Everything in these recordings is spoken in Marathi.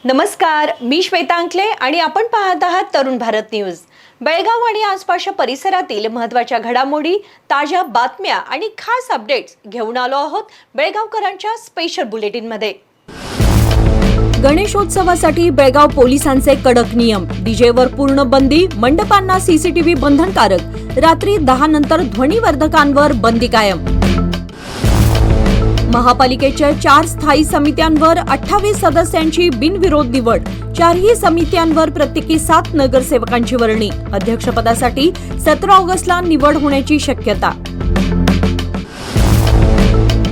नमस्कार, मी श्वेता अंकले आणि आपण पाहत आहात तरुण भारत न्यूज। बेळगाव आणि आसपासच्या परिसरातील महत्त्वाच्या घडामोडी, ताज्या बातम्या आणि खास अपडेट्स घेऊन आलो आहोत बेळगावकरांच्या स्पेशल बुलेटिनमध्ये। गणेशोत्सवासाठी बेळगाव पोलिसांचे कडक नियम, डीजेवर पूर्ण बंदी, मंडपांना सीसीटीव्ही बंधनकारक, रात्री 10 नंतर ध्वनिवर्धकांवर बंदी कायम। महापालिकेच्या 4 स्थायी समित्यांवर 28 सदस्यांची बिनविरोध निवड, 4ही समित्यांवर प्रत्येकी 7 नगरसेवकांची वर्णी, अध्यक्षपदासाठी 17 ऑगस्टला निवड होण्याची शक्यता।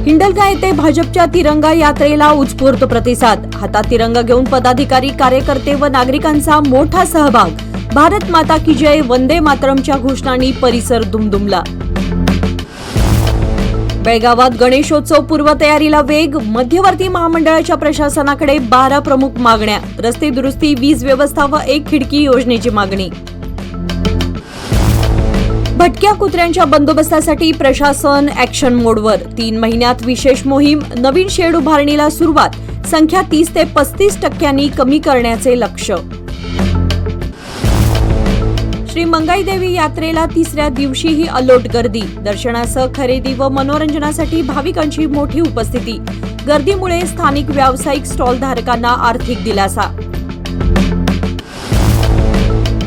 हिंडलगा येथे भाजपच्या तिरंगा यात्रेला उत्स्फूर्त प्रतिसाद, हातात तिरंगा घेऊन पदाधिकारी, कार्यकर्ते व नागरिकांचा मोठा सहभाग, भारत माता की जय, वंदे मातरमच्या घोषणांनी परिसर दुमदुमला। बेळगावात गणेशोत्सव पूर्वतयारीला वेग, मध्यवर्ती महामंडळाच्या प्रशासनाकडे 12 प्रमुख मागण्या, रस्ते दुरुस्ती, वीज व्यवस्था व 1 खिडकी योजनेची मागणी। भटक्या कुत्र्यांच्या बंदोबस्तासाठी प्रशासन ॲक्शन मोडवर, 3 महिन्यात विशेष मोहीम, नवीन शेड उभारणीला सुरुवात, संख्या 30 ते 35% कमी करण्याचे लक्ष्य। श्री मंगाईदेवी यात्रेला 3ऱ्या दिवशीही अलोट गर्दी, दर्शनासह खरेदी व मनोरंजनासाठी भाविकांची मोठी उपस्थिती, गर्दीमुळे स्थानिक व्यावसायिक स्टॉल धारकांना आर्थिक दिलासा।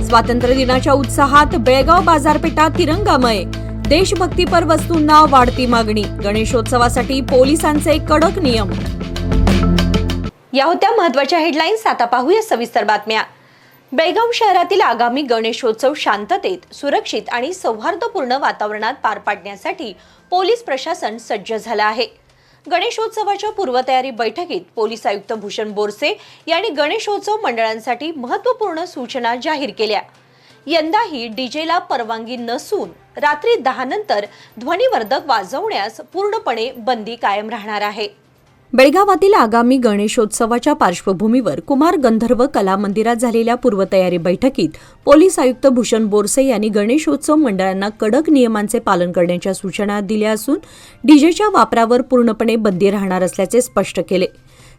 स्वातंत्र्य दिनाच्या उत्साहात बेळगाव बाजारपेठा तिरंगामय, देशभक्तीपर वस्तूंना वाढती मागणी, गणेशोत्सवासाठी पोलिसांचे कडक नियम। या होत्या महत्त्वाच्या हेडलाईन्स। आता पाहूया सविस्तर बातम्या। बेळगाव शहरातील आगामी गणेशोत्सव शांततेत, सुरक्षित आणि सौहार्दपूर्ण वातावरणात पार पाडण्यासाठी पोलीस प्रशासन सज्ज झालं आहे। गणेशोत्सवाच्या पूर्वतयारी बैठकीत पोलीस आयुक्त भूषण बोरसे यांनी गणेशोत्सव मंडळांसाठी महत्त्वपूर्ण सूचना जाहीर केल्या। यंदाही डीजेला परवानगी नसून रात्री 10 नंतर ध्वनिवर्धक वाजवण्यास पूर्णपणे बंदी कायम राहणार आहे। बेळगावातील आगामी गणेशोत्सवाच्या पार्श्वभूमीवर कुमार गंधर्व कला मंदिरात झालेल्या पूर्वतयारी बैठकीत पोलीस आयुक्त भूषण बोरसे यांनी गणेशोत्सव मंडळांना कडक नियमांचे पालन करण्याच्या सूचना दिल्या असून डीजेच्या वापरावर पूर्णपणे बंदी राहणार असल्याचे स्पष्ट केले।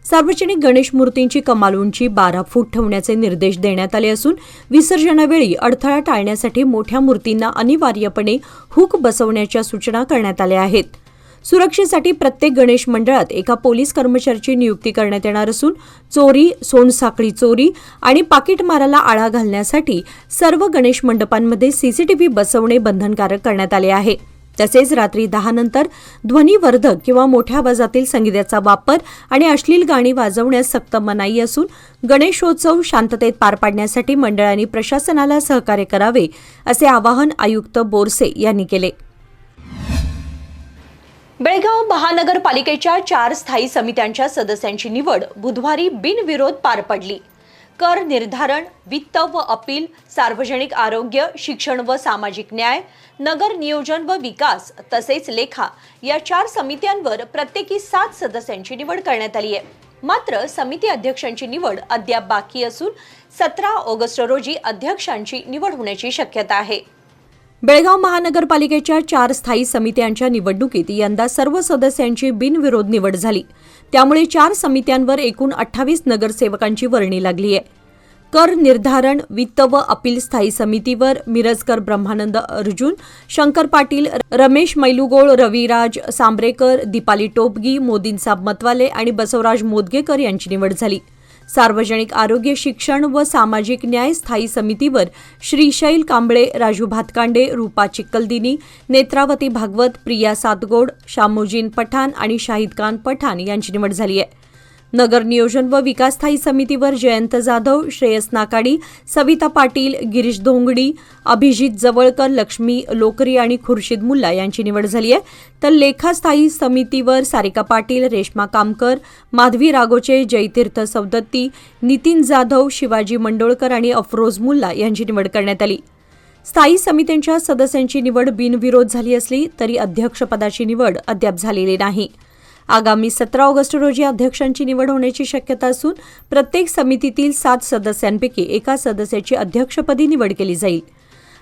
सार्वजनिक गणेश मूर्तींची कमाल उंची 12 फूट ठेवण्याचे निर्देश देण्यात आले असून विसर्जनावेळी अडथळा टाळण्यासाठी मोठ्या मूर्तींना अनिवार्यपणे हुक बसवण्याच्या सूचना करण्यात आल्या आहेत। सुरक्षेसाठी प्रत्येक गणेश मंडळात एका पोलीस कर्मचाऱ्याची नियुक्ती करण्यात येणार असून चोरी, सोनसाखळी चोरी आणि पाकिटमाराला आळा घालण्यासाठी सर्व गणेश मंडपांमध्ये सीसीटीव्ही बसवणे बंधनकारक करण्यात आले आहे। तसेच रात्री 10 नंतर ध्वनिवर्धक किंवा मोठ्या आवाजातील संगीताचा वापर आणि अश्लील गाणी वाजवण्यास सक्त मनाई असून गणेशोत्सव शांततेत पार पाडण्यासाठी मंडळांनी प्रशासनाला सहकार्य करावे असे आवाहन आयुक्त बोरसे यांनी केले। बेळगाव महानगरपालिकेच्या 4 स्थायी समित्यांच्या सदस्यांची निवड बुधवारी बिनविरोध पार पडली। कर निर्धारण, वित्त व अपील, सार्वजनिक आरोग्य, शिक्षण व सामाजिक न्याय, नगर नियोजन व विकास तसेच लेखा या 4 समित्यांवर प्रत्येकी 7 सदस्यांची निवड करण्यात आली आहे। मात्र समिती अध्यक्षांची निवड अद्याप बाकी असून 17 ऑगस्ट रोजी अध्यक्षांची निवड होण्याची शक्यता आहे। बेळगाव महानगरपालिकेच्या 4 स्थायी समित्यांच्या निवडणुकीत यंदा सर्व सदस्यांची बिनविरोध निवड झाली। त्यामुळे 4 समित्यांवर एकूण 28 नगरसेवकांची वर्णी लागली आहे। कर निर्धारण, वित्त व अपील स्थायी समितीवर मिरजकर ब्रह्मानंद अर्जुन, शंकर पाटील, रमेश मैलुगोळ, रविराज सांब्रेकर, दीपाली टोपगी, मोदीनसाब मतवाले आणि बसवराज मोदगेकर यांची निवड झाली। सार्वजनिक आरोग्य, शिक्षण व सामाजिक न्याय स्थायी समितीवर श्रीशैल कांबळे, राजू भातकांडे, रूपा चिक्कलदिनी, नेत्रावती भागवत, प्रिया सातगोड, शामोजीन पठाण आणि शाहिद खान पठाण यांची निवड झाली आहे। नगर नियोजन व विकास स्थायी समितीवर जयंत जाधव, श्रेयस नाकाडी, सविता पाटील, गिरीश धोंगडी, अभिजित जवळकर, लक्ष्मी लोकरी आणि खुर्शीद मुल्ला यांची निवड झाली आहे। तर लेखा स्थायी समितीवर सारिका पाटील, रेश्मा कामकर, माधवी रागोचे, जयतीर्थ सवदत्ती, नितीन जाधव, शिवाजी मंडोळकर आणि अफरोज मुल्ला यांची निवड करण्यात आली। स्थायी समित्यांच्या सदस्यांची निवड बिनविरोध झाली असली तरी अध्यक्षपदाची निवड अद्याप झालेली नाही। आगामी 17 ऑगस्ट रोजी अध्यक्षांची निवड होण्याची शक्यता असून प्रत्येक समितीतील 7 सदस्यांपैकी एका सदस्याची अध्यक्षपदी निवड केली जाईल।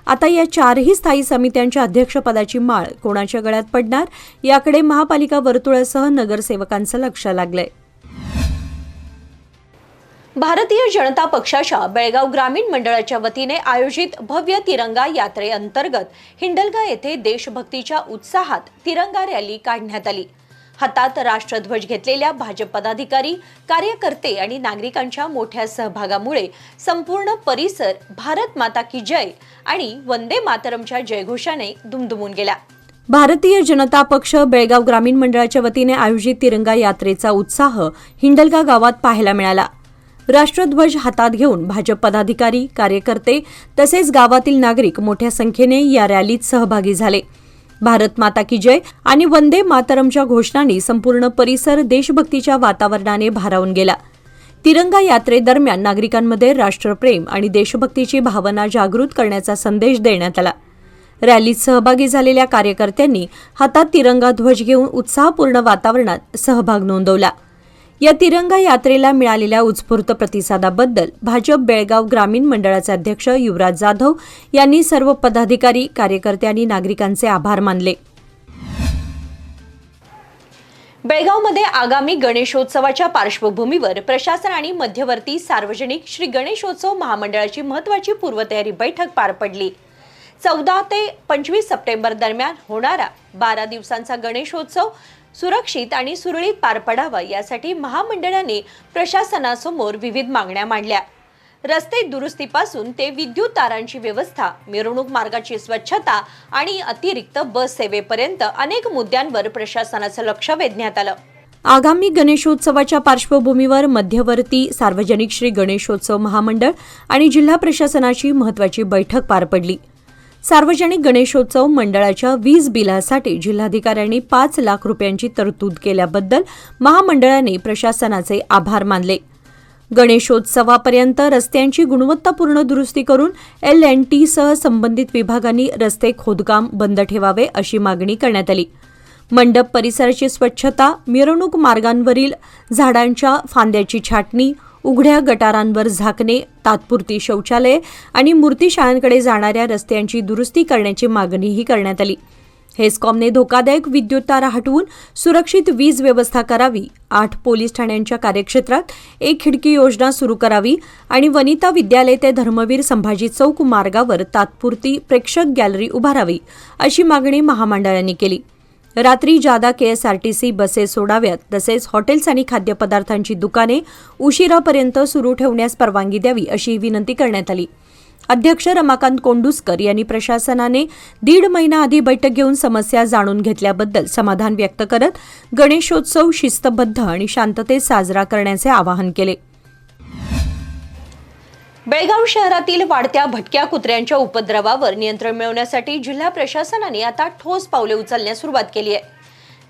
आता या 4ही स्थायी समित्यांच्या अध्यक्षपदाची माळ कोणाच्या गळ्यात पडणार याकडे महापालिका वर्तुळासह नगरसेवकांचं लक्ष लागलंय। भारतीय जनता पक्षाच्या बेळगाव ग्रामीण मंडळाच्या वतीने आयोजित भव्य तिरंगा यात्रेअंतर्गत हिंडलगा येथे देशभक्तीच्या उत्साहात तिरंगा रॅली काढण्यात आली। हातात राष्ट्रध्वज घेतलेल्या भाजप पदाधिकारी, कार्यकर्ते आणि नागरिकांच्या मोठ्या सहभागामुळे संपूर्ण परिसर भारत माता की जय आणि वंदे मातरमच्या जयघोषाने दुमदुमून गेला। भारतीय जनता पक्ष बेळगाव ग्रामीण मंडळाच्या वतीने आयोजित तिरंगा यात्रेचा उत्साह हिंडलगा गावात पाहायला मिळाला। राष्ट्रध्वज हातात घेऊन भाजप पदाधिकारी, कार्यकर्ते तसेच गावातील नागरिक मोठ्या संख्येने या रॅलीत सहभागी झाले। भारत माता की जय आणि वंदे मातरमच्या घोषणांनी संपूर्ण परिसर देशभक्तीच्या वातावरणाने भारावून गेला। तिरंगा यात्रेदरम्यान नागरिकांमध्ये राष्ट्रप्रेम आणि देशभक्तीची भावना जागृत करण्याचा संदेश देण्यात आला। रॅलीत सहभागी झालेल्या कार्यकर्त्यांनी हातात तिरंगा ध्वज घेऊन उत्साहपूर्ण वातावरणात सहभाग नोंदवला। या तिरंगा यात्रेला मिळालेल्या उत्स्फूर्त प्रतिसादाबद्दल भाजप बेळगाव ग्रामीण मंडळाचे अध्यक्ष युवराज जाधव यांनी सर्व पदाधिकारी, कार्यकर्ते आणि नागरिकांचे आभार मानले। बेळगावमध्ये आगामी गणेशोत्सवाच्या पार्श्वभूमीवर प्रशासन आणि मध्यवर्ती सार्वजनिक श्री गणेशोत्सव महामंडळाची महत्त्वाची पूर्वतयारी बैठक पार पडली। 14 ते 25 सप्टेंबर दरम्यान होणारा 12 दिवसांचा गणेशोत्सव सुरक्षित आणि सुरळीत पार पडावा यासाठी महामंडळाने प्रशासनासमोर विविध मागण्या मांडल्या। रस्ते दुरुस्तीपासून ते विद्युत तारांची व्यवस्था, मिरवणूक मार्गाची स्वच्छता आणि अतिरिक्त बस सेवेपर्यंत अनेक मुद्द्यांवर प्रशासनाचं लक्ष वेधण्यात आलं। आगामी गणेशोत्सवाच्या पार्श्वभूमीवर मध्यवर्ती सार्वजनिक श्री गणेशोत्सव महामंडळ आणि जिल्हा प्रशासनाची महत्त्वाची बैठक पार पडली। सार्वजनिक गणेशोत्सव मंडळाच्या वीज बिलासाठी जिल्हाधिकाऱ्यांनी 5 लाख रुपयांची तरतूद केल्याबद्दल महामंडळाने प्रशासनाचे आभार मानले। गणेशोत्सवापर्यंत रस्त्यांची गुणवत्तापूर्ण दुरुस्ती करून L&T सह संबंधित विभागांनी रस्ते खोदकाम बंद ठेवावे अशी मागणी करण्यात आली। मंडप परिसराची स्वच्छता, मिरवणूक मार्गांवरील झाडांच्या फांद्याची छाटणी, उघड्या गटारांवर झाकणे, तात्पुरती शौचालये आणि मूर्तीशाळांकडे जाणाऱ्या रस्त्यांची दुरुस्ती करण्याची मागणीही करण्यात आली। हेस्कॉमने धोकादायक विद्युत तारा हटवून सुरक्षित वीज व्यवस्था करावी, 8 पोलीस ठाण्यांच्या कार्यक्षेत्रात 1 खिडकी योजना सुरू करावी आणि वनिता विद्यालय ते धर्मवीर संभाजी चौक मार्गावर तात्पुरती प्रेक्षक गॅलरी उभारावी अशी मागणी महामंडळाने केली। रात्री जादा KSRTC बसेस सोडाव्यात, तसेच हॉटेल्स आणि खाद्यपदार्थांची दुकाने उशिरापर्यंत सुरू ठेवण्यास परवानगी द्यावी अशी विनंती करण्यात आली। अध्यक्ष रमाकांत कोंडुस्कर यांनी प्रशासनाने 1.5 महिना आधी बैठक घेऊन समस्या जाणून घेतल्याबद्दल समाधान व्यक्त करत गणेशोत्सव शिस्तबद्ध आणि शांततेत साजरा करण्याचे आवाहन केले। बेळगाव शहरातील वाढत्या भटक्या कुत्र्यांच्या उपद्रवावर नियंत्रण मिळवण्यासाठी जिल्हा प्रशासनाने आता ठोस पावले उचलण्यास सुरुवात केली आहे।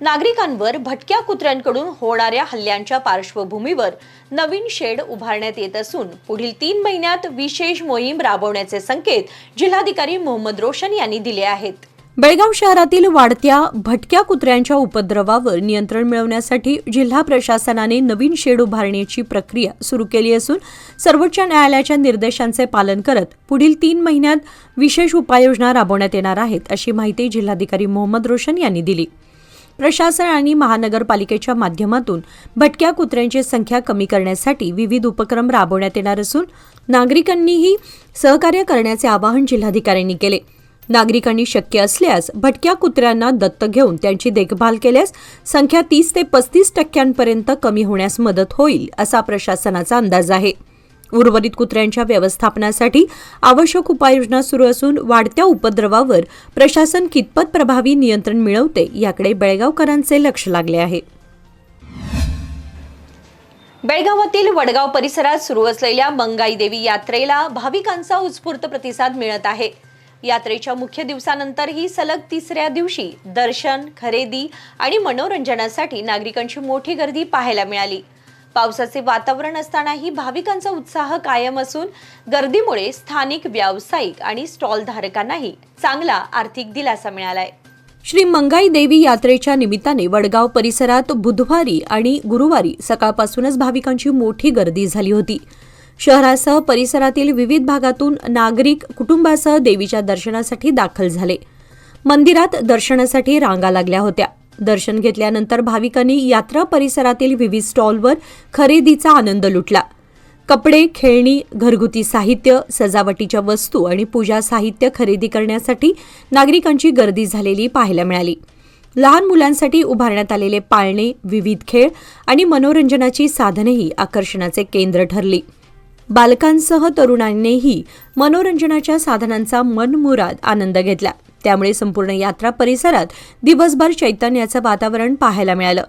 नागरिकांवर भटक्या कुत्र्यांकडून होणाऱ्या हल्ल्यांच्या पार्श्वभूमीवर नवीन शेड उभारण्यात येत असून पुढील 3 महिन्यात विशेष मोहीम राबवण्याचे संकेत जिल्हाधिकारी मोहम्मद रोशन यांनी दिले आहेत। बेळगाव शहरातील वाढत्या भटक्या कुत्र्यांच्या उपद्रवावर नियंत्रण मिळवण्यासाठी जिल्हा प्रशासनाने नवीन शेड उभारण्याची प्रक्रिया सुरू केली असून सर्वोच्च न्यायालयाच्या निर्देशांचे पालन करत पुढील 3 महिन्यात विशेष उपाययोजना राबवण्यात येणार आहेत अशी माहिती जिल्हाधिकारी मोहम्मद रोशन यांनी दिली। प्रशासन आणि महानगरपालिकेच्या माध्यमातून भटक्या कुत्र्यांची संख्या कमी करण्यासाठी विविध उपक्रम राबवण्यात येणार असून नागरिकांनीही सहकार्य करण्याचे आवाहन जिल्हाधिकाऱ्यांनी केले। नागरिकांनी शक्य असल्यास भटक्या कुत्र्यांना दत्तक घेऊन त्यांची देखभाल केल्यास संख्या 30 ते 35% कमी होण्यास मदत होईल असा प्रशासनाचा अंदाज आहे। उर्वरित कुत्र्यांच्या व्यवस्थापनासाठी आवश्यक उपाययोजना सुरू असून वाढत्या उपद्रवावर प्रशासन कितपत प्रभावी नियंत्रण मिळवते याकडे बेळगावकरांचे लक्ष लागले आहे। बेळगावातील वडगाव परिसरात सुरू असलेल्या मंगाई देवी यात्रेला भाविकांचा उत्स्फूर्त प्रतिसाद मिळत आहे। यात्रेच्या मुख्य दिवसानंतरही सलग 3ऱ्या दिवशी दर्शन, खरेदी आणि मनोरंजनासाठी नागरिकांची मोठी गर्दी पाहायला मिळाली। पावसाचे वातावरण असतानाही भाविकांचा उत्साह कायम असून गर्दीमुळे स्थानिक व्यावसायिक आणि स्टॉल धारकांनाही चांगला आर्थिक दिलासा मिळालाय। श्री मंगाई देवी यात्रेच्या निमित्ताने वडगाव परिसरात बुधवारी आणि गुरुवारी सकाळपासूनच भाविकांची मोठी गर्दी झाली होती। शहरासह परिसरातील विविध भागातून नागरिक कुटुंबासह देवीच्या दर्शनासाठी दाखल झाले। मंदिरात दर्शनासाठी रांगा लागल्या होत्या। दर्शन घेतल्यानंतर भाविकांनी यात्रा परिसरातील विविध स्टॉलवर खरेदीचा आनंद लुटला। कपडे, खेळणी, घरगुती साहित्य, सजावटीच्या वस्तू आणि पूजा साहित्य खरेदी करण्यासाठी नागरिकांची गर्दी झालेली पाहायला मिळाली. लहान मुलांसाठी उभारण्यात आलेले पाळणे, विविध खेळ आणि मनोरंजनाची साधनेही आकर्षणाचे केंद्र ठरली. बालकांसह तरुणांनीही मनोरंजनाच्या साधनांचा मनमुराद आनंद घेतला. त्यामुळे संपूर्ण यात्रा परिसरात दिवसभर चैतन्याचं वातावरण पाहायला मिळालं.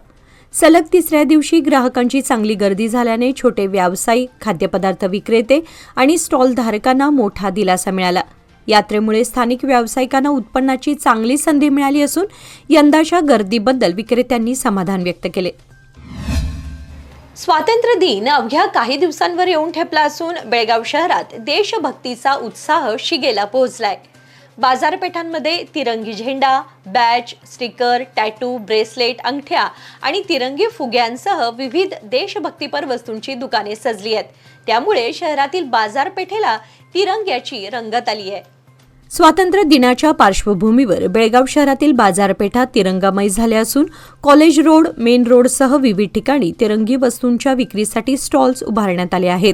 सलग तिसऱ्या दिवशी ग्राहकांची चांगली गर्दी झाल्याने छोटे व्यावसायिक, खाद्यपदार्थ विक्रेते आणि स्टॉलधारकांना मोठा दिलासा मिळाला. यात्रेमुळे स्थानिक व्यावसायिकांना उत्पन्नाची चांगली संधी मिळाली असून यंदाच्या गर्दीबद्दल विक्रेत्यांनी समाधान व्यक्त केले. स्वातंत्र्य दिन अवघ्या काही दिवसांवर येऊन ठेपला असून बेळगाव शहरात देशभक्तीचा उत्साह शिगेला पोहोचलाय. बाजारपेठांमध्ये तिरंगी झेंडा, बॅच, स्टिकर, टॅटू, ब्रेसलेट, अंगठ्या आणि तिरंगी फुग्यांसह विविध देशभक्तीपर वस्तूंची दुकाने सजली आहेत. त्यामुळे शहरातील बाजारपेठेला तिरंग्याची रंगत आली आहे. स्वातंत्र्य दिनाच्या पार्श्वभूमीवर बेळगाव शहरातील बाजारपेठा तिरंगामय झाल्या असून कॉलेज रोड, मेन रोडसह विविध ठिकाणी तिरंगी वस्तूंच्या विक्रीसाठी स्टॉल्स उभारण्यात आले आहेत.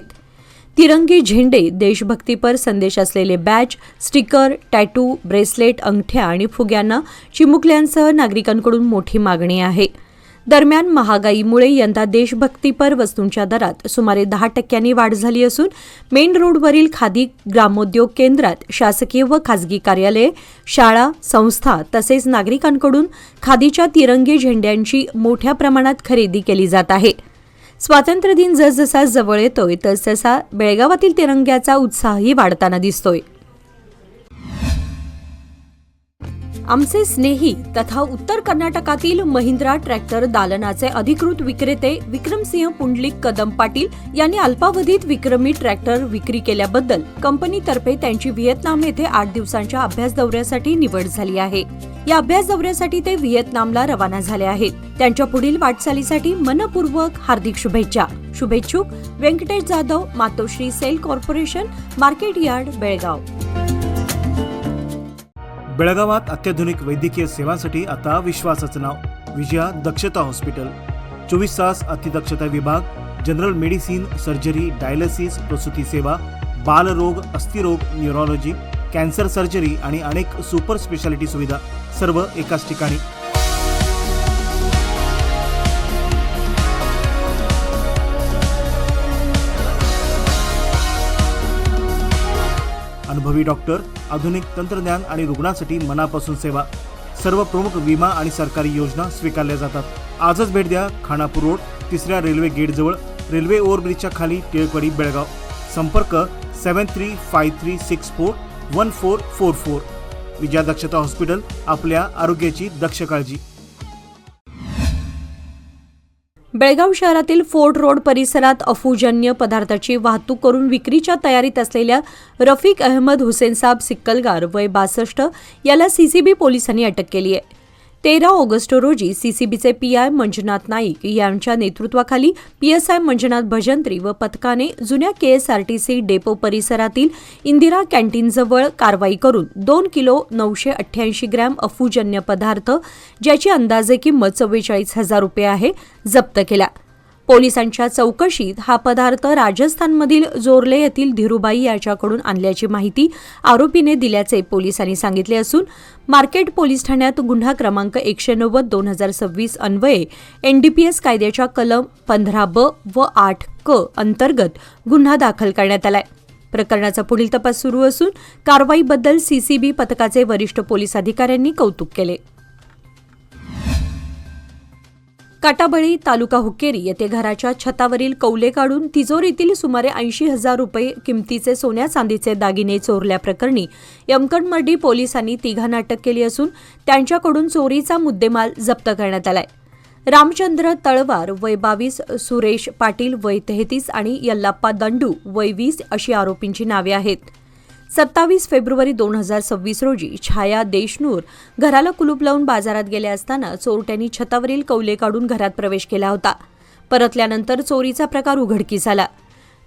तिरंगी झेंडे, देशभक्तीपर संदेश असलेले बॅच, स्टिकर, टॅटू, ब्रेसलेट, अंगठ्या आणि फुग्यांना चिमुकल्यांसह नागरिकांकडून मोठी मागणी आहे. दरम्यान महागाईमुळे यंदा देशभक्तीपर वस्तूंच्या दरात सुमारे 10% वाढ झाली असून मेन रोडवरील खादी ग्रामोद्योग केंद्रात शासकीय व खासगी कार्यालये, शाळा, संस्था तसेच नागरिकांकडून खादीच्या तिरंगी झेंड्यांची मोठ्या प्रमाणात खरेदी केली जात आहे. स्वातंत्र्य दिन जसजसा जवळ येतोय तसतसा बेळगावातील तिरंग्याचा उत्साहही वाढताना दिसतोय. आमचे स्नेही तथा उत्तर कर्नाटकातील महिंद्रा ट्रॅक्टर दालनाचे अधिकृत विक्रेते विक्रमसिंह पुंडलिक कदम पाटील यांनी अल्पावधीत विक्रमी ट्रॅक्टर विक्री केल्याबद्दल कंपनीतर्फे त्यांची व्हिएतनाम येथे 8 दिवसांच्या अभ्यास दौऱ्यासाठी निवड झाली आहे. या अभ्यास दौऱ्यासाठी ते व्हिएतनामला रवाना झाले आहेत. त्यांच्या पुढील वाटचालीसाठी मनपूर्वक हार्दिक शुभेच्छा. शुभेच्छुक Venkatesh Jadhav, Matoshree sale corporation, market yard, Belgaum. बेळगावात अत्याधुनिक वैद्यकीय सेवांसाठी आता विश्वासाचं नाव विजया दक्षता हॉस्पिटल. 24 तास अतिदक्षता विभाग, जनरल मेडिसिन, सर्जरी, डायलिसिस, प्रसूती सेवा, बालरोग, अस्थिरोग, न्यूरोलॉजी, कॅन्सर सर्जरी आणि अनेक सुपर स्पेशालिटी सुविधा सर्व एकाच ठिकाणी. अनुभवी डॉक्टर, आधुनिक तंत्रज्ञान आणि रुग्णांसाठी मनापासून सेवा. सर्व प्रमुख विमा आणि सरकारी योजना स्वीकारल्या जातात. आजच भेट द्या. खानापूर रोड, 3ऱ्या रेल्वे गेटजवळ, रेल्वे ओव्हरब्रिजच्या खाली, टिळकवाडी, बेळगाव. संपर्क 7353641444. विजया दक्षता हॉस्पिटल, आपल्या आरोग्याची दक्ष काळजी. बेळगाव शहरातील फोर्ट रोड परिसरात अफूजन्य पदार्थाची वाहतूक करून विक्रीच्या तयारीत असलेल्या रफिक अहमद हुसेनसाब सिक्कलगार वय 62 याला सीसीबी पोलिसांनी अटक केली आहे. 13 ऑगस्ट रोजी सीसीबीचे पीआय मंजुनाथ नाईक यांच्या नेतृत्वाखाली पीएसआय मंजुनाथ भजंत्री व पथकाने जुन्या केएसआरटीसी डेपो परिसरातील इंदिरा कॅन्टीनजवळ कारवाई करून 2 किलो 988 ग्रॅम अफूजन्य पदार्थ ज्याची अंदाजे किंमत 44,000 रुपये आहे जप्त केला. पोलिसांच्या चौकशीत हा पदार्थ राजस्थानमधील जोरले येथील धीरूबाई याच्याकडून आणल्याची माहिती आरोपीने दिल्याचे पोलिसांनी सांगितले असून मार्केट पोलीस ठाण्यात गुन्हा क्रमांक 190/2026 अन्वये एनडीपीएस कायद्याच्या कलम 15B व 8K अंतर्गत गुन्हा दाखल करण्यात आलाय. प्रकरणाचा पुढील तपास सुरू असून कारवाईबद्दल सीसीबी पथकाचे वरिष्ठ पोलीस अधिकाऱ्यांनी कौतुक केले. काटाबळी, तालुका हुक्केरी येथे घराच्या छतावरील कौले काढून तिजोरीतील सुमारे 80,000 रुपये किमतीचे सोन्या चांदीचे दागिने चोरल्याप्रकरणी यमकणमर्डी पोलिसांनी 3 अटक केली असून त्यांच्याकडून चोरीचा मुद्देमाल जप्त करण्यात आलाय. रामचंद्र तळवार वय 22, सुरेश पाटील वय 33 आणि यल्लाप्पा दंडू वय 20 अशी आरोपींची नावे आहेत. 27 फेब्रुवारी 2026 रोजी छाया देशनूर घराला कुलूप लावून बाजारात गेल्या असताना चोरट्यांनी छतावरील कौले काढून घरात प्रवेश केला होता. परतल्यानंतर चोरीचा प्रकार उघडकीस आला.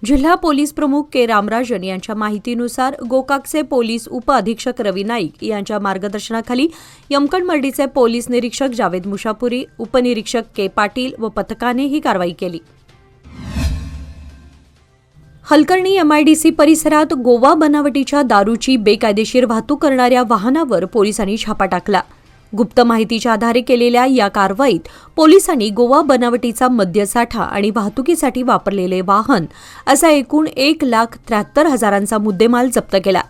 जिल्हा पोलीस प्रमुख के रामराजन यांच्या माहितीनुसार गोकाकचे पोलीस उपअधीक्षक रवी नाईक यांच्या मार्गदर्शनाखाली यमकणमर्डीचे पोलीस निरीक्षक जावेद मुशापुरी, उपनिरीक्षक के पाटील व पथकाने ही कारवाई केली. हलकर्णी MIDC परिसरात गोवा बनावटीच्या दारूची बेकायदेशीर वाहतूक करणाऱ्या वाहनावर पोलिसांनी छापा टाकला. गुप्त माहितीच्या आधारे केलेल्या या कारवाईत पोलिसांनी गोवा बनावटीचा मद्यसाठा आणि वाहतुकीसाठी वापरलेले वाहन असा एकूण 1,73,000चा मुद्देमाल जप्त केला.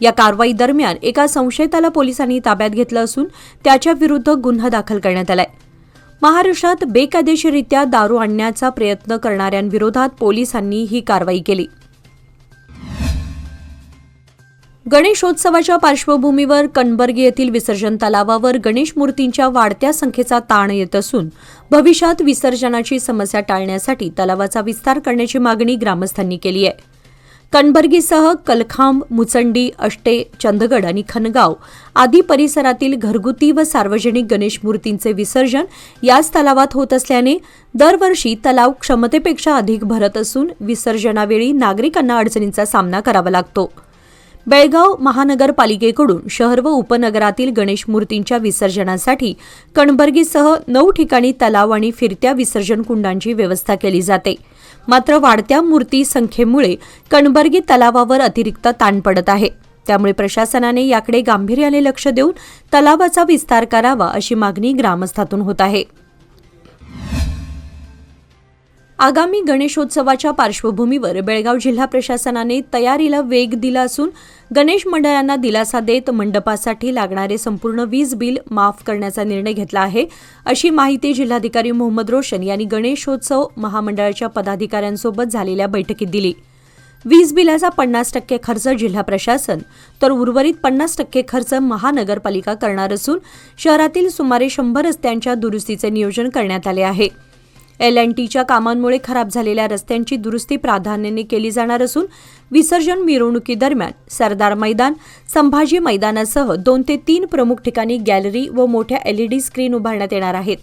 या कारवाई दरम्यान एका संशयिताला पोलिसांनी ताब्यात घेतलं असून त्याच्याविरुद्ध गुन्हा दाखल करण्यात आलाय. महाराष्ट्रात बेकायदेशीररित्या दारू आणण्याचा प्रयत्न करणाऱ्यांविरोधात पोलिसांनी ही कारवाई केली. गणेशोत्सवाच्या पार्श्वभूमीवर कणबर्गी येथील विसर्जन तलावावर गणेश मूर्तींच्या वाढत्या संख्येचा ताण येत असून भविष्यात विसर्जनाची समस्या टाळण्यासाठी तलावाचा विस्तार करण्याची मागणी ग्रामस्थांनी केली आहे. कणबर्गीसह कलखांब, मुचंडी, अष्टे, चंदगड आणि खनगाव आदी परिसरातील घरगुती व सार्वजनिक गणेश मूर्तींचे विसर्जन याच तलावात होत असल्याने दरवर्षी तलाव क्षमतेपेक्षा अधिक भरत असून विसर्जनावेळी नागरिकांना अडचणींचा सामना करावा लागतो. बेळगाव महानगरपालिकेकडून शहर व उपनगरातील गणेश मूर्तींच्या विसर्जनासाठी कणबर्गीसह 9 ठिकाणी तलाव आणि फिरत्या विसर्जन कुंडांची व्यवस्था केली जाते. मात्र वाढत्या मूर्ती संख्येमुळे कणबर्गी तलावावर अतिरिक्त ताण पडत आहे. त्यामुळे प्रशासनाने याकडे गांभीर्याने लक्ष देऊन तलावाचा विस्तार करावा अशी मागणी ग्रामस्थातून होत आहे. आगामी गणेशोत्सवाच्या पार्श्वभूमीवर बेळगाव जिल्हा प्रशासनाने तयारीला वेग दिला असून गणेश मंडळांना दिलासा देत मंडपासाठी लागणारे संपूर्ण वीज बिल माफ करण्याचा निर्णय घेतला आहे, अशी माहिती जिल्हाधिकारी मोहम्मद रोशन यांनी गणेशोत्सव महामंडळाच्या पदाधिकाऱ्यांसोबत झालेल्या बैठकीत दिली. वीज बिलाचा 50% खर्च जिल्हा प्रशासन तर उर्वरित 50% खर्च महानगरपालिका करणार असून शहरातील सुमारे 100 रस्त्यांच्या दुरुस्तीचे नियोजन करण्यात आले आहे. L&Tच्या कामांमुळे खराब झालेल्या रस्त्यांची दुरुस्ती प्राधान्याने केली जाणार असून विसर्जन मिरवणुकीदरम्यान सरदार मैदान, संभाजी मैदानासह 2 ते 3 प्रमुख ठिकाणी गॅलरी व मोठ्या LED स्क्रीन उभारण्यात येणार आहेत.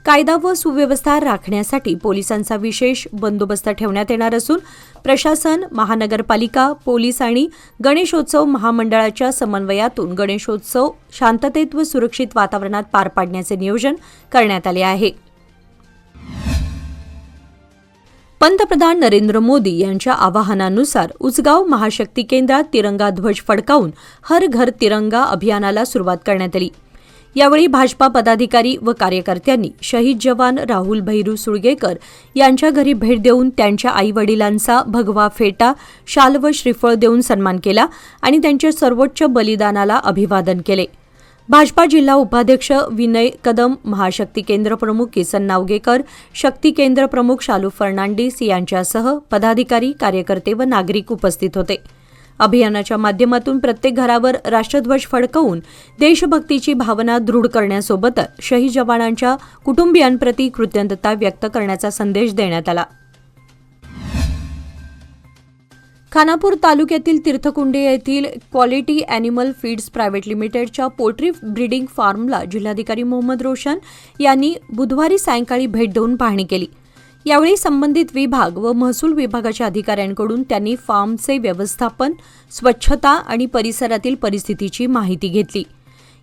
कायदा व सुव्यवस्था राखण्यासाठी पोलिसांचा विशेष बंदोबस्त ठेवण्यात येणार असून प्रशासन, महानगरपालिका, पोलीस आणि गणेशोत्सव महामंडळाच्या समन्वयातून गणेशोत्सव शांततेत व सुरक्षित वातावरणात पार पाडण्याचे नियोजन करण्यात आले आहे. पंतप्रधान नरेंद्र मोदी यांच्या आवाहनानुसार उचगाव महाशक्ती केंद्रात तिरंगा ध्वज फडकावून हर घर तिरंगा अभियानाला सुरुवात करण्यात आली. यावेळी भाजपा पदाधिकारी व कार्यकर्त्यांनी शहीद जवान राहुल भैरू सुळगेकर यांच्या घरी भेट देऊन त्यांच्या आई-वडिलांचा भगवा फेटा, शाल व श्रीफळ देऊन सन्मान केला आणि त्यांच्या सर्वोच्च बलिदानाला अभिवादन केले. भाजपा जिल्हा उपाध्यक्ष विनय कदम, महाशक्ती केंद्र प्रमुख किसन नावगेकर, शक्ती केंद्र प्रमुख शालू फर्नांडिस यांच्यासह पदाधिकारी, कार्यकर्ते व नागरिक उपस्थित होते. अभियानाच्या माध्यमातून प्रत्येक घरावर राष्ट्रध्वज फडकवून देशभक्तीची भावना दृढ करण्यासोबतच शहीद जवानांच्या कुटुंबियांप्रती कृतज्ञता व्यक्त करण्याचा संदेश देण्यात आला. खानापूर तालुक्यातील तीर्थकुंडे येथील क्वालिटी अॅनिमल फीड्स प्रायव्हेट लिमिटेडच्या पोल्ट्री ब्रीडिंग फार्मला जिल्हाधिकारी मोहम्मद रोशन यांनी बुधवारी सायंकाळी भेट देऊन पाहणी केली. यावेळी संबंधित विभाग व महसूल विभागाच्या अधिकाऱ्यांकडून त्यांनी फार्मचे व्यवस्थापन, स्वच्छता आणि परिसरातील परिस्थितीची माहिती घेतली.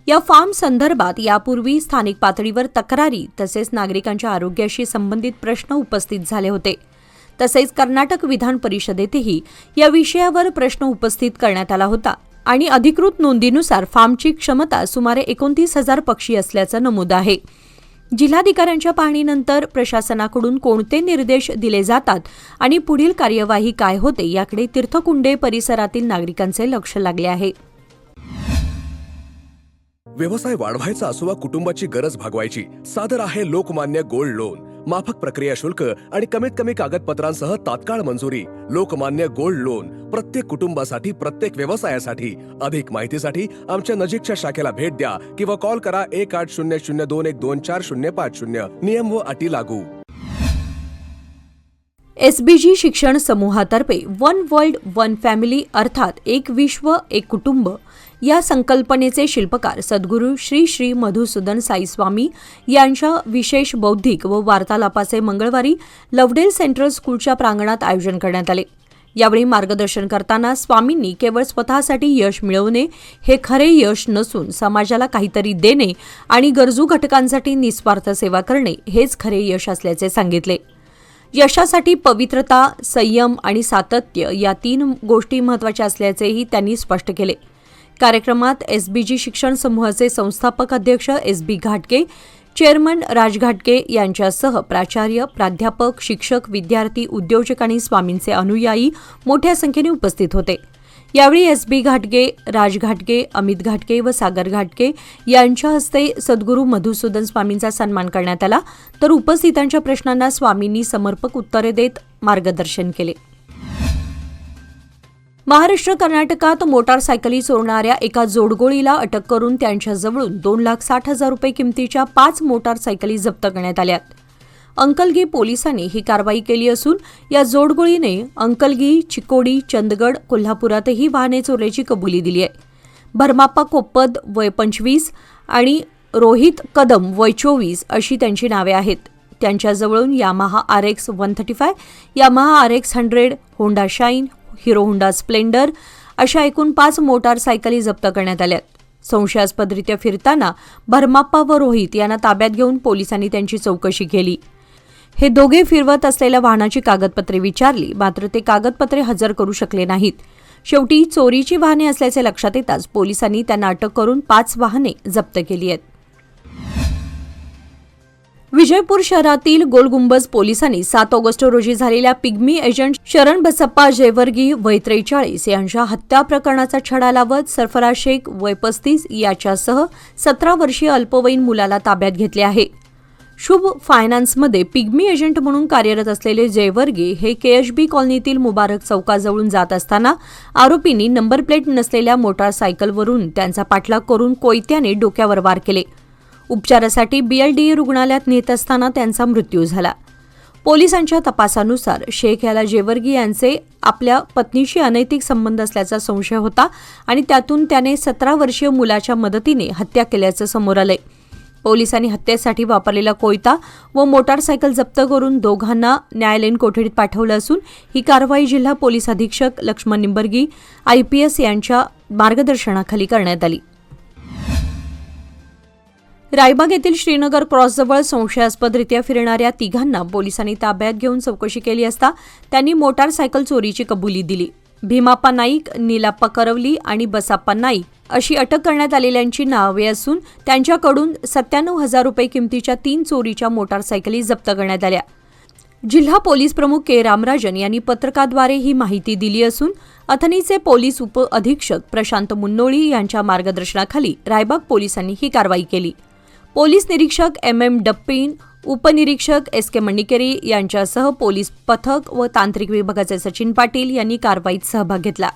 या फार्म संदर्भात यापूर्वी स्थानिक पातळीवर तक्रारी तसेच नागरिकांच्या आरोग्याशी संबंधित प्रश्न उपस्थित झाले होते. तसेच कर्नाटक विधान परिषदेतही या विषयावर प्रश्न उपस्थित करण्यात आला होता आणि अधिकृत नोंदीनुसार फार्मची क्षमता सुमारे 29,000 पक्षी असल्याचं नमूद आहे. जिल्हाधिकाऱ्यांच्या पाहणीनंतर प्रशासनाकडून कोणते निर्देश दिले जातात आणि पुढील कार्यवाही काय होते याकडे तीर्थकुंडे परिसरातील नागरिकांचे लक्ष लागले आहे. व्यवसाय वाढवायचा असो वा कुटुंबाची गरज भागवायची, सादर आहे लोकमान्य गोल्ड लोन. माफक प्रक्रिया शुल्क आणि कमीत कमी कागदपत्रांसह तात्काळ मंजुरी. लोकमान्य गोल्ड लोन प्रत्येक कुटुंबासाठी, प्रत्येक व्यवसायासाठी. अधिक माहितीसाठी आमच्या नजीकच्या शाखेला भेट द्या किंवा कॉल करा 1800212450. नियम व अटी लागू. SBG शिक्षण समूहातर्फे वन वर्ल्ड वन फॅमिली अर्थात एक विश्व एक कुटुंब या संकल्पनेचे शिल्पकार सद्गुरू श्री श्री मधुसूदन साई स्वामी यांच्या विशेष बौद्धिक व वार्तालापाचे मंगळवारी लवडेल सेंट्रल स्कूलच्या प्रांगणात आयोजन करण्यात आले. यावेळी मार्गदर्शन करताना स्वामींनी केवळ स्वतःसाठी यश मिळवणे हे खरे यश नसून समाजाला काहीतरी देणे आणि गरजू घटकांसाठी निस्वार्थ सेवा करणे हेच खरे यश असल्याचे सांगितले. यशासाठी पवित्रता, संयम आणि सातत्य या 3 गोष्टी महत्त्वाच्या असल्याचेही त्यांनी स्पष्ट केले. कार्यक्रमात एसबीजी शिक्षण समूहाचे संस्थापक अध्यक्ष एस.बी. घाटगे, चेअरमन राज घाटगे यांच्यासह प्राचार्य, प्राध्यापक, शिक्षक, विद्यार्थी, उद्योजक आणि स्वामींचे अनुयायी मोठ्या संख्येने उपस्थित होते. यावेळी एस.बी. घाटगे, राज घाटगे, अमित घाटगे व सागर घाटगे यांच्या हस्ते सद्गुरू मधुसूदन स्वामींचा सन्मान करण्यात आला, तर उपस्थितांच्या प्रश्नांना स्वामींनी समर्पक उत्तरे देत मार्गदर्शन केले. महाराष्ट्र कर्नाटकात मोटारसायकली चोरणाऱ्या एका जोडगोळीला अटक करून त्यांच्याजवळून 2,60,000 रुपये किमतीच्या 5 मोटारसायकली जप्त करण्यात आल्यात. अंकलगी पोलिसांनी ही कारवाई केली असून या जोडगोळीने अंकलगी, चिकोडी, चंदगड, कोल्हापुरातही वाहने चोरल्याची कबुली दिली आहे. भरमाप्पा कोप्पद वय 25 आणि रोहित कदम वय 24 अशी त्यांची नावे आहेत. त्यांच्याजवळून Yamaha RX 135, Yamaha RX 100, Honda Shine, Hero Honda Splendor अशा एकूण 5 मोटारसायकली जप्त करण्यात आल्यात. संशयास्पदरित्या फिरताना भरमाप्पा व रोहित यांना ताब्यात घेऊन पोलिसांनी त्यांची चौकशी केली. हे दोघे फिरवत असलेल्या वाहनाची कागदपत्रे विचारली, मात्र ते कागदपत्रे हजर करू शकले नाहीत. शेवटी चोरीची वाहने असल्याचे लक्षात येताच पोलिसांनी त्यांना अटक करून 5 वाहने जप्त केली आहेत. विजयपूर शहरातील गोलगुंबज पोलिसांनी 7 ऑगस्ट रोजी झालेल्या पिग्मी एजंट शरण बसप्पा जेवर्गी वय 43 यांच्या हत्या प्रकरणाचा छडा लावत सरफराज शेख वय 35 याच्यासह 17 वर्षीय अल्पवयीन मुलाला ताब्यात घेतले आहे. शुभ फायनान्समध्ये पिग्मी एजंट म्हणून कार्यरत असलेले जेवर्गी हे KHB कॉलनीतील मुबारक चौकाजवळून जात असताना आरोपींनी नंबर प्लेट नसलेल्या मोटारसायकलवरून त्यांचा पाठलाग करून कोयत्याने डोक्यावर वार केले. उपचारासाठी BLDA रुग्णालयात नेत असताना त्यांचा मृत्यू झाला. पोलिसांच्या तपासानुसार शेख याला जेवर्गी यांचे आपल्या पत्नीशी अनैतिक संबंध असल्याचा संशय होता आणि त्यातून त्याने 17 वर्षीय मुलाच्या मदतीने हत्या केल्याचं समोर आलंय. पोलिसांनी हत्येसाठी वापरलेला कोयता व मोटारसायकल जप्त करून दोघांना न्यायालयीन कोठडीत पाठवलं असून ही कारवाई जिल्हा पोलीस अधीक्षक लक्ष्मण निंबर्गी IPS यांच्या मार्गदर्शनाखाली करण्यात आली. रायबाग येथील श्रीनगर क्रॉसजवळ संशयास्पदरित्या फिरणाऱ्या 3घांना पोलिसांनी ताब्यात घेऊन चौकशी केली असता त्यांनी मोटारसायकल चोरीची कबुली दिली. भीमाप्पा नाईक, नीलाप्पा करवली आणि बसाप्पा नाईक अशी अटक करण्यात आलेल्यांची नावे असून त्यांच्याकडून 97,000 रुपये किमतीच्या 3 चोरीच्या मोटारसायकली जप्त करण्यात आल्या. जिल्हा पोलीस प्रमुख के. रामराजन यांनी पत्रकाद्वारे ही माहिती दिली असून अथणीचे पोलीस उप अधीक्षक प्रशांत मुन्नोळी यांच्या मार्गदर्शनाखाली रायबाग पोलिसांनी ही कारवाई केली. पोलीस निरीक्षक MM डप्पीन, उपनिरीक्षक SK मणिकेरी यांच्यासह पोलीस पथक व तांत्रिक विभागाचे सचिन पाटील यांनी कारवाईत सहभाग घेतला.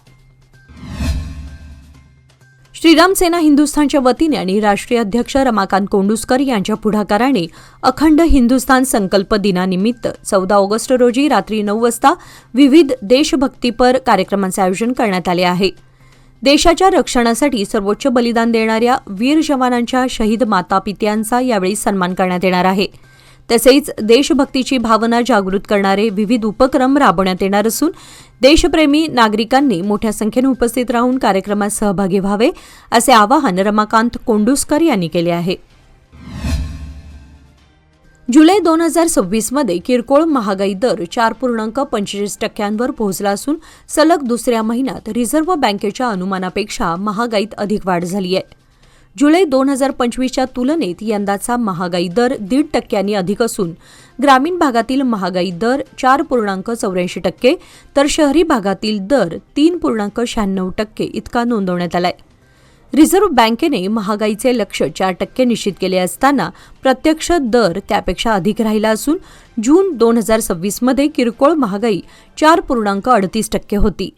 श्रीराम सेना हिंदुस्थानच्या वतीने आणि राष्ट्रीय अध्यक्ष रमाकांत कोंडुस्कर यांच्या पुढाकाराने अखंड हिंदुस्थान संकल्प दिनानिमित्त 14 ऑगस्ट रोजी रात्री 9 वाजता विविध देशभक्तीपर कार्यक्रमांचे आयोजन करण्यात आले आहे. देशाच्या रक्षणासाठी सर्वोच्च बलिदान देणाऱ्या वीर जवानांच्या शहीद मातापित्यांचा यावेळी सन्मान करण्यात येणार आहे. तसेच देशभक्तीची भावना जागृत करणारे विविध उपक्रम राबवण्यात येणार असून देशप्रेमी नागरिकांनी मोठ्या संख्येने उपस्थित राहून कार्यक्रमात सहभागी व्हावे असे आवाहन रमाकांत कोंडुस्कर यांनी केले आहे. जुलै 2026 मध्ये किरकोळ महागाई दर 4.45% पोहोचला असून सलग दुसऱ्या महिन्यात रिझर्व्ह बँकेच्या अनुमानापेक्षा महागाईत अधिक वाढ झाली आहे. जुलै 2025च्या तुलनेत यंदाचा महागाई दर 1.5% अधिक असून ग्रामीण भागातील महागाई दर 4.84% तर शहरी भागातील दर 3.96% इतका नोंदवण्यात आलाय. रिझर्व्ह बँकेने महागाईचे लक्ष्य 4% निश्चित केले असताना प्रत्यक्ष दर त्यापेक्षा अधिक राहिला असून जून 2026 मध्ये किरकोळ महागाई 4.38% होती.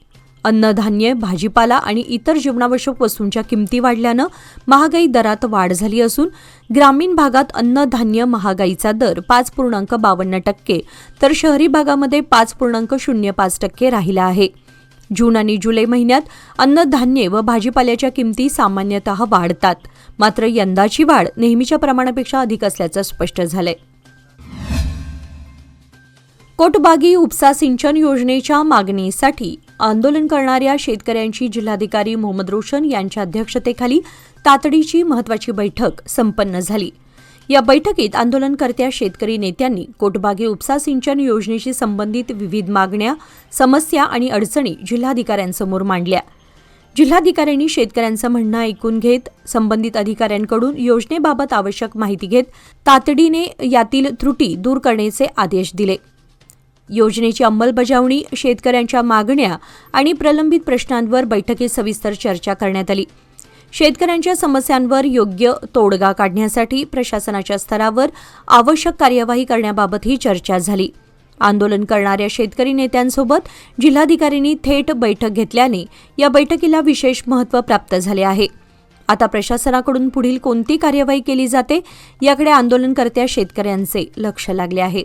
अन्नधान्य, भाजीपाला आणि इतर जीवनावश्यक वस्तूंच्या किमती वाढल्यानं महागाई दरात वाढ झाली असून ग्रामीण भागात अन्नधान्य महागाईचा दर 5.52% तर शहरी भागामध्ये 5.05% राहिला आहे. जून आणि जुलै महिन्यात अन्नधान्य व भाजीपाल्याच्या किमती सामान्यतः वाढतात, मात्र यंदाची वाढ नेहमीच्या प्रमाणापेक्षा अधिक असल्याचं स्पष्ट झालंय. कोटबागी उपसा सिंचन योजनेच्या मागणीसाठी आंदोलन करणाऱ्या शेतकऱ्यांची जिल्हाधिकारी मोहम्मद रोशन यांच्या अध्यक्षतेखाली तातडीची महत्त्वाची बैठक संपन्न झाली. या बैठकीत आंदोलनकर्त्या शेतकरी नेत्यांनी कोटबागे उपसा सिंचन योजनेशी संबंधित विविध मागण्या, समस्या आणि अडचणी जिल्हाधिकाऱ्यांसमोर मांडल्या. जिल्हाधिकाऱ्यांनी शेतकऱ्यांचं म्हणणं ऐकून घेत संबंधित अधिकाऱ्यांकडून योजनेबाबत आवश्यक माहिती घेत तातडीने यातील त्रुटी दूर करण्याचे आदेश दिले. योजनेची अंमलबजावणी, शेतकऱ्यांच्या मागण्या आणि प्रलंबित प्रश्नांवर बैठकीत सविस्तर चर्चा करण्यात आली. शेतकऱ्यांच्या समस्यांवर योग्य तोडगा काढण्यासाठी प्रशासनाच्या स्तरावर आवश्यक कार्यवाही करण्याबाबतही चर्चा झाली. आंदोलन करणाऱ्या शेतकरी नेत्यांसोबत जिल्हाधिकाऱ्यांनी थेट बैठक घेतल्याने या बैठकीला विशेष महत्त्व प्राप्त झाले आहे. आता प्रशासनाकडून पुढील कोणती कार्यवाही केली जाते याकडे आंदोलनकर्त्या शेतकऱ्यांचे लक्ष लागले आहे.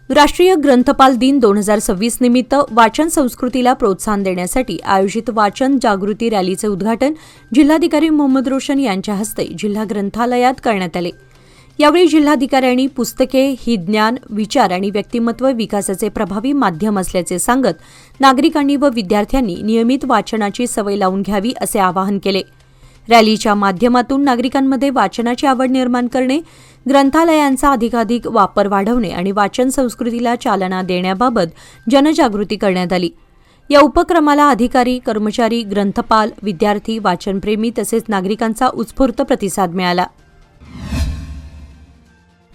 राष्ट्रीय ग्रंथपाल दिन 2026 निमित्त वाचन संस्कृतीला प्रोत्साहन देण्यासाठी आयोजित वाचन जागृती रॅलीचे उद्घाटन जिल्हाधिकारी मोहम्मद रोशन यांच्या हस्ते जिल्हा ग्रंथालयात करण्यात आले. यावेळी जिल्हाधिकाऱ्यांनी पुस्तके ही ज्ञान, विचार आणि व्यक्तिमत्व विकासाचे प्रभावी माध्यम असल्याचे सांगत नागरिकांनी व विद्यार्थ्यांनी नियमित वाचनाची सवय लावून घ्यावी असे आवाहन केले. रॅलीच्या माध्यमातून नागरिकांमध्ये वाचनाची आवड निर्माण करणे, ग्रंथालयांचा अधिकाधिक वापर वाढवणे आणि वाचन संस्कृतीला चालना देण्याबाबत जनजागृती करण्यात आली. या उपक्रमाला अधिकारी, कर्मचारी, ग्रंथपाल, विद्यार्थी, वाचनप्रेमी तसेच नागरिकांचा उत्स्फूर्त प्रतिसाद मिळाला.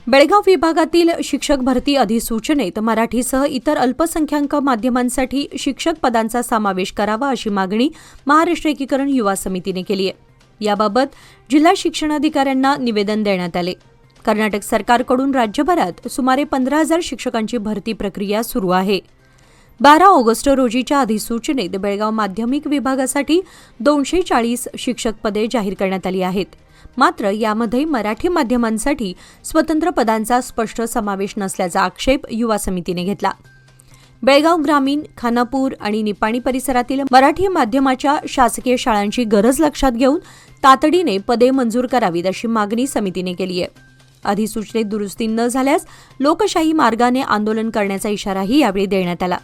बेळगाव विभागातील शिक्षक भरती अधिसूचनेत मराठीसह इतर अल्पसंख्याक माध्यमांसाठी शिक्षक पदांचा समावेश करावा अशी मागणी महाराष्ट्र एकीकरण युवा समितीने केली आहे. याबाबत जिल्हा शिक्षणाधिकाऱ्यांना निवेदन देण्यात आले. कर्नाटक सरकारकडून राज्यभरात सुमारे 15,000 शिक्षकांची भरती प्रक्रिया सुरू आहे. 12 ऑगस्ट रोजीच्या अधिसूचनेत बेळगाव माध्यमिक विभागासाठी 240 शिक्षक पदे जाहीर करण्यात आली आहेत. मात्र यामध्ये मराठी माध्यमांसाठी स्वतंत्र पदांचा स्पष्ट समावेश नसल्याचा आक्षेप युवा समितीने घेतला. बेळगाव ग्रामीण, खानापूर आणि निपाणी परिसरातील मराठी माध्यमाच्या शासकीय शाळांची गरज लक्षात घेऊन तातडीने पदे मंजूर करावीत अशी मागणी समितीने केली आहे. अधिसूचनेत दुरुस्ती न झाल्यास लोकशाही मार्गाने आंदोलन करण्याचा इशाराही यावेळी देण्यात आला.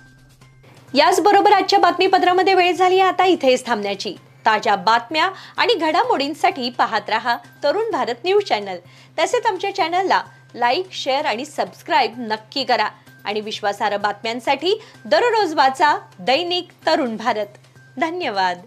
याचबरोबर आजच्या बातमीपत्रामध्ये वेळ झाली आता इथेच थांबण्याची. ताज्या बातम्या आणि घडामोडींसाठी पाहत रहा तरुण भारत न्यूज चॅनल. तसेच आमच्या चॅनलला लाईक, शेअर आणि सबस्क्राईब नक्की करा आणि विश्वासार्ह बातम्यांसाठी दररोज वाचा दैनिक तरुण भारत. धन्यवाद.